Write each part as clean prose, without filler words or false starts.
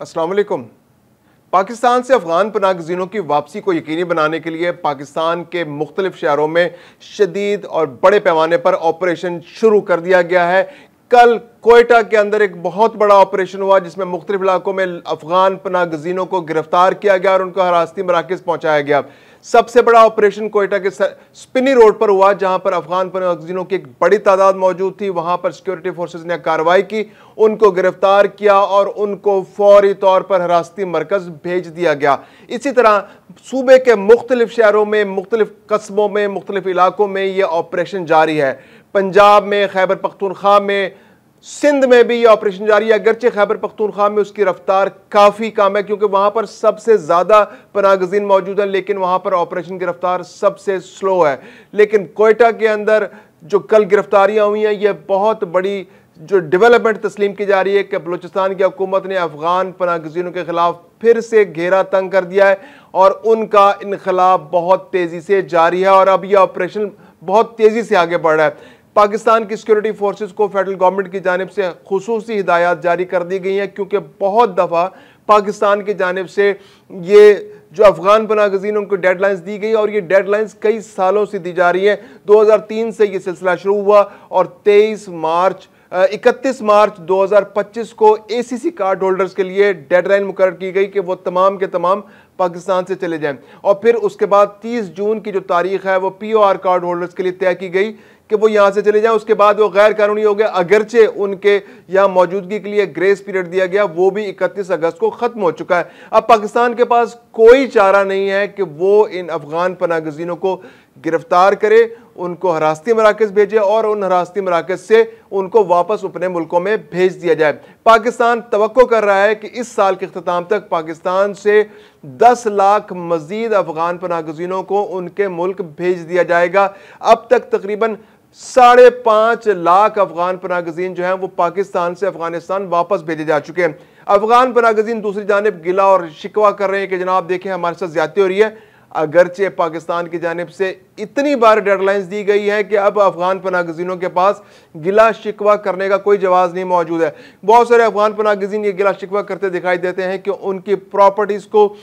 अस्सलाम वालेकुम। पाकिस्तान से अफगान पनाहगज़ीनों की वापसी को यकीनी बनाने के लिए पाकिस्तान के मुख्तलिफ शहरों में शदीद और बड़े पैमाने पर ऑपरेशन शुरू कर दिया गया है। कल कोयटा के अंदर एक बहुत बड़ा ऑपरेशन हुआ जिसमें मुख्तलिफ इलाकों में अफगान पनाहगज़ीनों को गिरफ्तार किया गया और उनको हिरासती मराकज़ पहुंचाया गया। सबसे बड़ा ऑपरेशन कोयटा के स्पिनी रोड पर हुआ जहां पर अफगान पनाहगज़ीनों की एक बड़ी तादाद मौजूद थी। वहां पर सिक्योरिटी फोर्सेस ने कार्रवाई की, उनको गिरफ्तार किया और उनको फौरी तौर पर हिरासती मरकज भेज दिया गया। इसी तरह सूबे के मुख्तलिफ शहरों में, मुख्तलिफ कस्बों में, मुख्तलिफ इलाकों में यह ऑपरेशन जारी है। पंजाब में, खैबर पख्तूनख्वा में, सिंध में भी ये ऑपरेशन जारी है। अगरचे खैबर पख्तूनख्वा में उसकी रफ्तार काफ़ी कम है क्योंकि वहाँ पर सबसे ज़्यादा पनाहगज़ीन मौजूद है, लेकिन वहाँ पर ऑपरेशन की रफ्तार सबसे स्लो है। लेकिन कोयटा के अंदर जो कल गिरफ्तारियाँ हुई हैं, ये बहुत बड़ी जो डेवलपमेंट तस्लीम की जा रही है कि बलूचिस्तान की हुकूमत ने अफगान पनाहगज़ीनों के खिलाफ फिर से घेरा तंग कर दिया है और उनका इनकलाब बहुत तेज़ी से जारी है और अब यह ऑपरेशन बहुत तेज़ी से आगे बढ़ रहा है। पाकिस्तान की सिक्योरिटी फोर्सेस को फेडरल गवर्नमेंट की जानिब से खुसूसी हिदायत जारी कर दी गई हैं क्योंकि बहुत दफ़ा पाकिस्तान की जानिब से ये जो अफगान पनाहगज़ीनों को डेडलाइंस दी गई और ये डेडलाइंस कई सालों से दी जा रही है। 2003 से ये सिलसिला शुरू हुआ और 31 मार्च 2025 को ACC कार्ड होल्डर्स के लिए डेडलाइन मुकर्रर की गई कि वो तमाम के तमाम पाकिस्तान से चले जाएं और फिर उसके बाद 30 जून की जो तारीख है वो POR कार्ड होल्डर्स के लिए तय की गई कि वो यहाँ से चले जाएं। उसके बाद वो गैर कानूनी हो गया, अगरचे उनके यहाँ मौजूदगी के लिए ग्रेस पीरियड दिया गया, वो भी 31 अगस्त को ख़त्म हो चुका है। अब पाकिस्तान के पास कोई चारा नहीं है कि वो इन अफगान पनाहगज़ीनों को गिरफ्तार करे, उनको हिरासती मराकज़ भेजे और उन हिरासती मराकज़ से उनको वापस अपने मुल्कों में भेज दिया जाए। पाकिस्तान तवक्को कर रहा है कि इस साल के अख्ताम तक पाकिस्तान से 10 लाख मज़ीद अफगान पनाहगज़ीनों को उनके मुल्क भेज दिया जाएगा। अब तक तकरीबन 5.5 लाख अफगान पनाहगज़ीन जो हैं वो पाकिस्तान से अफगानिस्तान वापस भेजे जा चुके हैं। अफगान पनाहगज़ीन दूसरी जानिब गिला और शिकवा कर रहे हैं कि जनाब देखें हमारे साथ ज्यादती हो रही है। अगरचे पाकिस्तान की जानिब से इतनी बार डेडलाइंस दी गई है कि अब अफगान पनाहगज़ीनों के पास गिला शिकवा करने का कोई जवाब नहीं मौजूद है। बहुत सारे अफगान पनाहगज़ीन ये गिला शिकवा करते दिखाई देते हैं कि उनकी प्रॉपर्टीज़ को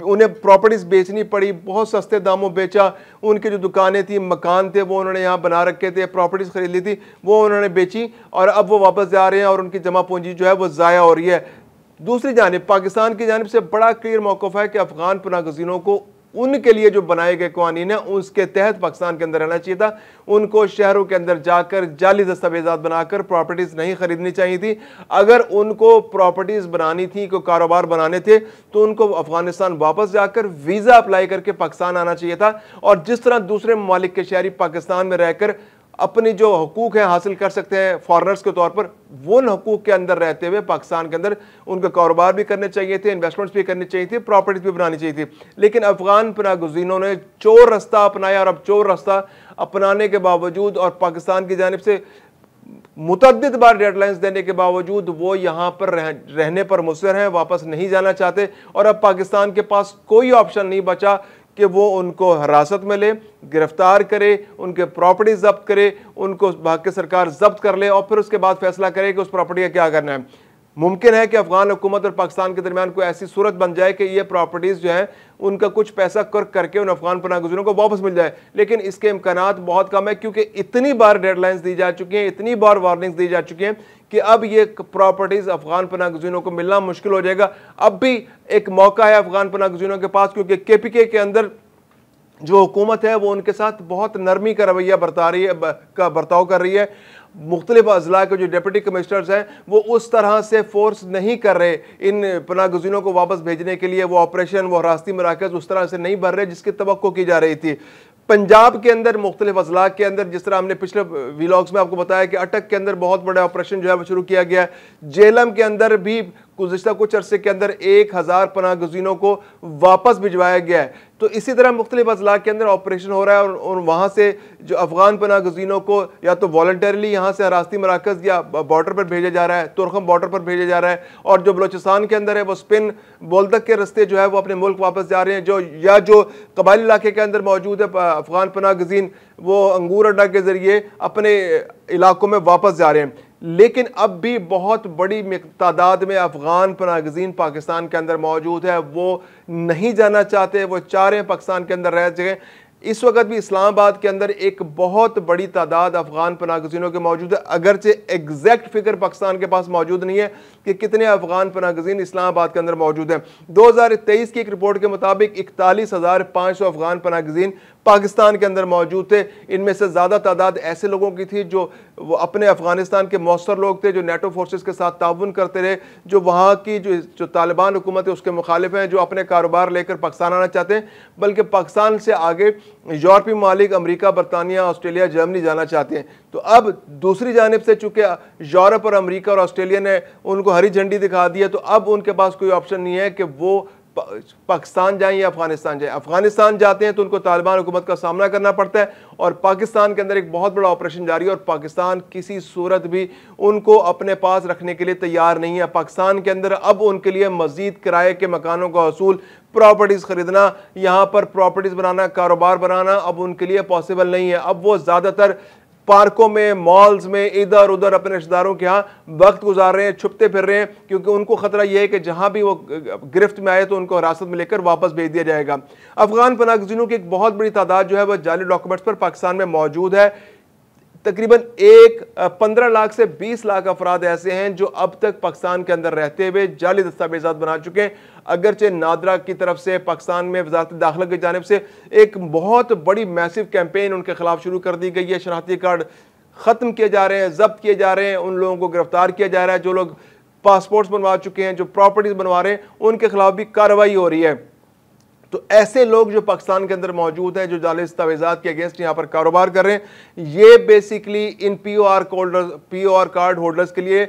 उन्हें प्रॉपर्टीज़ बेचनी पड़ी, बहुत सस्ते दामों बेचा, उनकी जो दुकानें थी, मकान थे, वो उन्होंने यहाँ बना रखे थे, प्रॉपर्टीज़ खरीद ली थी, वो उन्होंने बेची और अब वो वापस जा रहे हैं और उनकी जमा पूंजी जो है वो ज़ाया हो रही है। दूसरी जानिब पाकिस्तान की जानिब से बड़ा क्लियर मौक़िफ़ है कि अफगान पनाहगज़ीनों को उनके लिए जो बनाए गए कानून है उसके तहत पाकिस्तान के अंदर रहना चाहिए था। उनको शहरों के अंदर जाकर जाली दस्तावेजात बनाकर प्रॉपर्टीज़ नहीं खरीदनी चाहिए थी। अगर उनको प्रॉपर्टीज़ बनानी थी, कोई कारोबार बनाने थे, तो उनको अफगानिस्तान वापस जाकर वीज़ा अप्लाई करके पाकिस्तान आना चाहिए था और जिस तरह दूसरे ममालिक के शहरी पाकिस्तान में रहकर अपनी जो हकूक़ हैं हासिल कर सकते हैं फॉरनर्स के तौर पर, वो उन हकूक़ के अंदर रहते हुए पाकिस्तान के अंदर उनके कारोबार भी करने चाहिए थे, इन्वेस्टमेंट्स भी करनी चाहिए थी, प्रॉपर्टीज भी बनानी चाहिए थी। लेकिन अफगान पनाहगज़ीनों ने चोर रास्ता अपनाया और अब चोर रास्ता अपनाने के बावजूद और पाकिस्तान की जानिब से मुतअद्दिद बार डेडलाइंस देने के बावजूद वो यहाँ पर रहने पर मुसर हैं, वापस नहीं जाना चाहते और अब पाकिस्तान के पास कोई ऑप्शन नहीं बचा कि वो उनको हिरासत में ले, गिरफ्तार करे, उनके प्रॉपर्टी जब्त करे, उनको भाग के सरकार जब्त कर ले और फिर उसके बाद फैसला करे कि उस प्रॉपर्टी का क्या करना है। मुमकिन है कि अफगान हुकूमत और पाकिस्तान के दरमियान कोई ऐसी सूरत बन जाए कि ये प्रॉपर्टीज़ जो हैं उनका कुछ पैसा कर्क करके उन अफगान पनाहगज़ीनों को वापस मिल जाए, लेकिन इसके इम्कानात बहुत कम है क्योंकि इतनी बार डेडलाइंस दी जा चुकी हैं, इतनी बार वार्निंग्स दी जा चुकी हैं कि अब ये प्रॉपर्टीज़ अफगान पनाहगज़ीनों को मिलना मुश्किल हो जाएगा। अब भी एक मौका है अफगान पनाहगज़ीनों के पास क्योंकि KPK के अंदर जो हुकूमत है वो उनके साथ बहुत नरमी का रवैया बर्ताव कर रही है। मुख्तलिफ अजला के जो डिप्टी कमिश्नर्स हैं वो उस तरह से फोर्स नहीं कर रहे इन पनाहगज़ीनों को वापस भेजने के लिए। वो ऑपरेशन, वो हिरासती मराकज़ उस तरह से नहीं भर रहे जिसकी तवक्को की जा रही थी। पंजाब के अंदर मुख्तलिफ अजला के अंदर जिस तरह हमने पिछले व्लॉग्स में आपको बताया कि अटक के अंदर बहुत बड़ा ऑपरेशन जो है वो शुरू किया गया है। जेलम के अंदर भी गुज़िश्ता कुछ अरसे के अंदर 1000 पनाहगज़ीनों को वापस भिजवाया गया है। तो इसी तरह मुख्तलिफ अजला के अंदर ऑपरेशन हो रहा है और वहाँ से जो अफगान पनाहगज़ीनों को या तो वॉलंटरली यहाँ से हिरासती मराकज़ या बॉर्डर पर भेजा जा रहा है, तुरखम बॉर्डर पर भेजा जा रहा है और जो बलूचिस्तान के अंदर है वो स्पिन बोलदक के रस्ते जो है वो अपने मुल्क वापस जा रहे हैं। जो कबायली इलाके के अंदर मौजूद है अफगान पनाहगज़ीन वो अंगूर अड्डा के ज़रिए अपने इलाकों में वापस जा रहे हैं। लेकिन अब भी बहुत बड़ी तादाद में अफगान पनाहगज़ीन पाकिस्तान के अंदर मौजूद है। वो नहीं जाना चाहते, वो चाह रहे हैं पाकिस्तान के अंदर रह सकें। इस वक्त भी इस्लामाबाद के अंदर एक बहुत बड़ी तादाद अफगान पनाहगज़ीनों के मौजूद है, अगरचे एग्जैक्ट फिगर पाकिस्तान के पास मौजूद नहीं है कि कितने अफगान पनाहगज़ीन इस्लामाबाद के अंदर मौजूद हैं। 2023 की एक रिपोर्ट के मुताबिक 41,500 अफगान पनाहगज़ीन पाकिस्तान के अंदर मौजूद थे। इनमें से ज़्यादा तादाद ऐसे लोगों की थी जो वो अपने अफगानिस्तान के मौसर लोग थे, जो नेटो फोर्सेस के साथ ताउन करते रहे, जो वहाँ की जो तालिबान हुकूमत है उसके मुखालिफ हैं, जो अपने कारोबार लेकर पाकिस्तान आना चाहते हैं, बल्कि पाकिस्तान से आगे यूरोपीय मालिक अमेरिका, बरतानिया, ऑस्ट्रेलिया, जर्मनी जाना चाहते हैं। तो अब दूसरी जानिब से चूंकि यूरोप और अमेरिका और ऑस्ट्रेलिया ने उनको हरी झंडी दिखा दी है, तो अब उनके पास कोई ऑप्शन नहीं है कि वो पाकिस्तान जाएं या अफगानिस्तान जाएं। अफगानिस्तान जाते हैं तो उनको तालिबान हुकूमत का सामना करना पड़ता है, और पाकिस्तान के अंदर एक बहुत बड़ा ऑपरेशन जारी है, और पाकिस्तान किसी सूरत भी उनको अपने पास रखने के लिए तैयार नहीं है। पाकिस्तान के अंदर अब उनके लिए मजीद किराए के मकानों का हसूल, प्रॉपर्टीज़ खरीदना, यहाँ पर प्रॉपर्टीज़ बनाना, कारोबार बनाना अब उनके लिए पॉसिबल नहीं है। अब वो ज़्यादातर पार्कों में, मॉल्स में, इधर उधर अपने रिश्तेदारों के यहाँ वक्त गुजार रहे हैं, छुपते फिर रहे हैं, क्योंकि उनको खतरा यह है कि जहां भी वो गिरफ्त में आए तो उनको हिरासत में लेकर वापस भेज दिया जाएगा। अफगान पनाहगज़ीनों की एक बहुत बड़ी तादाद जो है वह जाली डॉक्यूमेंट्स पर पाकिस्तान में मौजूद है। तकरीबन 15 लाख से 20 लाख अफराद ऐसे हैं जो अब तक पाकिस्तान के अंदर रहते हुए जाली दस्तावेजात बना चुके हैं। अगरचे नादरा की तरफ से पाकिस्तान में वजारत दाखिला की जानिब से एक बहुत बड़ी मैसिव कैंपेन उनके खिलाफ शुरू कर दी गई है। शनाख्ती कार्ड ख़त्म किए जा रहे हैं, जब्त किए जा रहे हैं, उन लोगों को गिरफ्तार किया जा रहा है। जो लोग पासपोर्ट्स बनवा चुके हैं, जो प्रॉपर्टीज़ बनवा रहे हैं, उनके खिलाफ भी कार्रवाई हो रही है। तो ऐसे लोग जो पाकिस्तान के अंदर मौजूद हैं, जो जाली दस्तावेजात के अगेंस्ट यहाँ पर कारोबार कर रहे हैं, ये बेसिकली इन पीओआर कार्ड होल्डर्स के लिए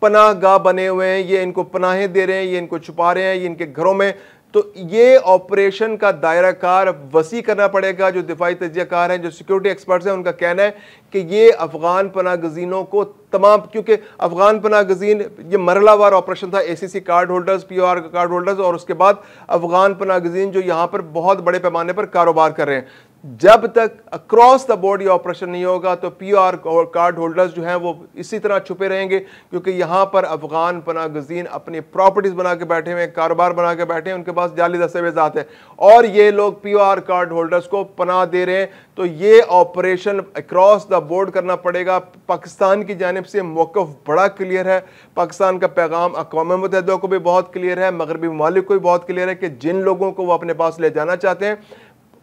पनाह गाह बने हुए हैं। ये इनको पनाहें दे रहे हैं, ये इनको छुपा रहे हैं, ये इनके घरों में। तो ये ऑपरेशन का दायरा कार वसी करना पड़ेगा। जो दिफाई तज्जियाकार हैं, जो सिक्योरिटी एक्सपर्ट्स हैं, उनका कहना है कि ये अफगान पनाहगज़ीनों को तमाम, क्योंकि अफगान पनाहगज़ीन ये मरहलावार ऑपरेशन था, ACC card holders, POR card holders, और उसके बाद अफगान पनाहगज़ीन जो यहाँ पर बहुत बड़े पैमाने पर कारोबार कर रहे हैं। जब तक अक्रॉस द बोर्ड ये ऑपरेशन नहीं होगा तो पीओआर कार्ड होल्डर्स जो हैं वो इसी तरह छुपे रहेंगे, क्योंकि यहाँ पर अफगान पनाहगज़ीन अपनी प्रॉपर्टीज़ बना के बैठे हुए हैं, कारोबार बना के बैठे हैं, उनके पास जाली दस्तावेज़ात हैं, और ये लोग पीओआर कार्ड होल्डर्स को पनाह दे रहे हैं। तो ये ऑपरेशन अक्रॉस द बोर्ड करना पड़ेगा। पाकिस्तान की जानिब से मौक़िफ़ बड़ा क्लियर है, पाकिस्तान का पैगाम अक़वाम मुत्तहिदा को भी बहुत क्लियर है, मगरबी ममालिक को भी बहुत क्लियर है कि जिन लोगों को वो अपने पास ले जाना चाहते हैं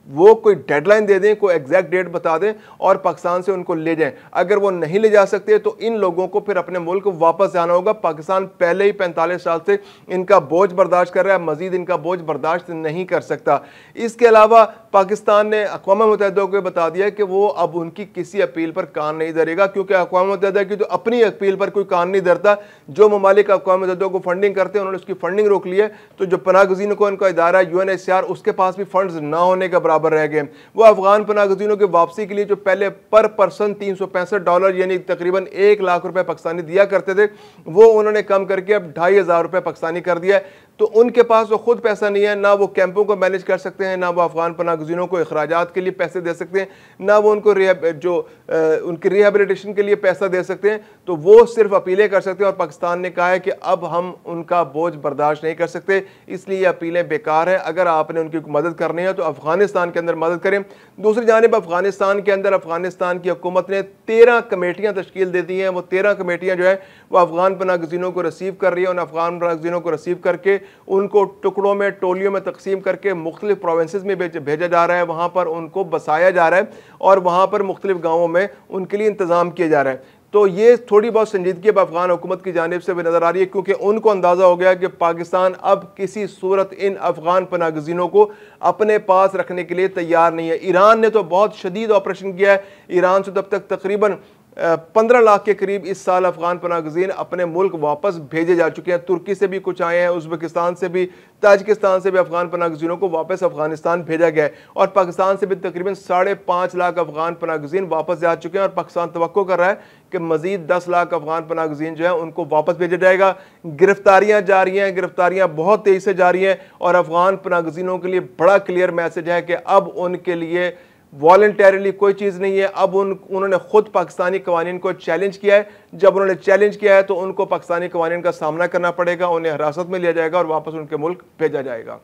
वो कोई डेडलाइन दे दें, कोई एग्जैक्ट डेट बता दें और पाकिस्तान से उनको ले जाएं। अगर वो नहीं ले जा सकते तो इन लोगों को फिर अपने मुल्क वापस जाना होगा। पाकिस्तान पहले ही 45 साल से इनका बोझ बर्दाश्त कर रहा है, मजीद इनका बोझ बर्दाश्त नहीं कर सकता। इसके अलावा पाकिस्तान ने अक़वाम मुत्तहिदा को बता दिया कि वो अब उनकी किसी अपील पर कान नहीं धरेगा, क्योंकि अक़वाम मुत्तहिदा की तो अपनी अपील पर कोई कान नहीं धरता। जो ममालिक अक़वाम मुत्तहिदा को फंडिंग करते हैं उन्होंने उसकी फंडिंग रोक ली है। तो जो पनाहगज़ीनों को इनका इदारा UNHCR, उसके पास भी फंड्स ना होने का बराबर रह गए। वो अफगान पनाहगज़ीनों की वापसी के लिए जो पहले पर पर्सन $365 यानी तकरीबन 1 लाख रुपए पाकिस्तानी दिया करते थे, वो उन्होंने कम करके अब 2500 रुपए पाकिस्तानी कर दिया है। तो उनके पास वो खुद पैसा नहीं है, ना वो कैंपों को मैनेज कर सकते हैं, ना वो अफगान पनाहगज़ीनों को इखराजात के लिए पैसे दे सकते हैं, ना वो उनको उनकी रिहेबिलिटेशन के लिए पैसा दे सकते हैं। तो वो सिर्फ अपीलें कर सकते हैं, और पाकिस्तान ने कहा है कि अब हम उनका बोझ बर्दाश्त नहीं कर सकते, इसलिए अपीलें बेकार हैं। अगर आपने उनकी मदद करनी है तो अफगानिस्तान के अंदर मदद करें। दूसरी जानिब अफगानिस्तान के अंदर अफगानिस्तान की हुकूमत ने 13 कमेटियाँ तश्कील दे दी हैं। वो 13 कमेटियाँ जो है वो अफगान पनाहगज़ीनों को रिसीव कर रही है। उन अफगान पनाहगज़ीनों को रिसीव करके उनको टुकड़ों में, टोलियों में तकसीम करके मुख्तलिफ प्रोविंसेस में भेजा जा रहा है। वहाँ पर उनको बसाया जा रहा है और वहाँ पर मुख्तलिफ गाँवों में उनके लिए इंतज़ाम किया जा रहा है। तो ये थोड़ी बहुत संजीदगी अब अफगान हुकूमत की जानिब से भी नज़र आ रही है, क्योंकि उनको अंदाज़ा हो गया कि पाकिस्तान अब किसी सूरत इन अफगान पनाहगज़ीनों को अपने पास रखने के लिए तैयार नहीं है। ईरान ने तो बहुत शदीद ऑपरेशन किया है। ईरान से तब तक तकरीबन 15 लाख के करीब इस साल अफगान पनाहगज़ीन अपने मुल्क वापस भेजे जा चुके हैं। तुर्की से भी कुछ आए हैं, उज़्बेकिस्तान से भी, ताजिकिस्तान से भी अफगान पनाहगज़ीनों को वापस अफगानिस्तान भेजा गया है, और पाकिस्तान से भी तकरीबन 5.5 लाख अफगान पनाहगज़ीन वापस जा चुके हैं। और पाकिस्तान तवक्को कर रहा है कि मज़ीद 10 लाख अफगान पनाहगज़ीन जो है उनको वापस भेजा जाएगा। गिरफ्तारियाँ जारी हैं, गिरफ्तारियाँ बहुत तेज़ी से जारी हैं, और अफगान पनाहगज़ीनों के लिए बड़ा क्लियर मैसेज है कि अब उनके लिए वॉलंटरली कोई चीज़ नहीं है। अब उन्होंने खुद पाकिस्तानी कवानीन को चैलेंज किया है। जब उन्होंने चैलेंज किया है तो उनको पाकिस्तानी कवानीन का सामना करना पड़ेगा, उन्हें हिरासत में लिया जाएगा और वापस उनके मुल्क भेजा जाएगा।